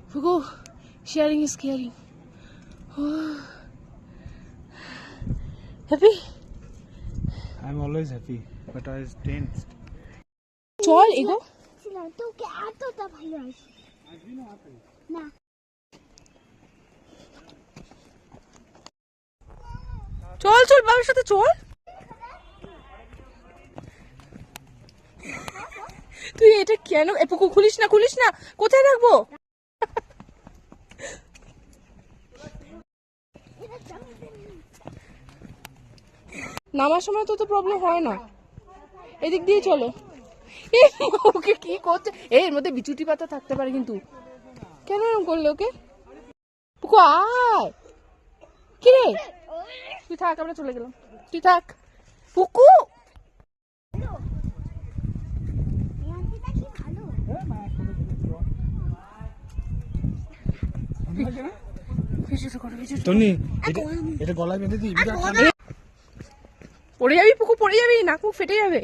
Fugu, sharing is caring. Happy? I'm always happy, but I was tensed. চল এগো তোকে এতটা ভালোবাসি না চল চল বাবার সাথে চল তুই এটা কেন পুকুর খুলিস না কোথায় রাখবো নামার সময় তো প্রবলেম হয় না এদিক দিয়ে চলো ওকে কি করছে এর মধ্যে বিচুটি পাতা থাকতে পারে কিন্তু কেন এরকম করলে ওকে পুকু আয় কি রে তুই থাক আমরা চলে গেলাম তুই থাক পুকু টনি এটা গলায় বেঁধে দিই পড়ে যাবি পুকু পড়ে যাবি নাক মুখ ফেটে যাবে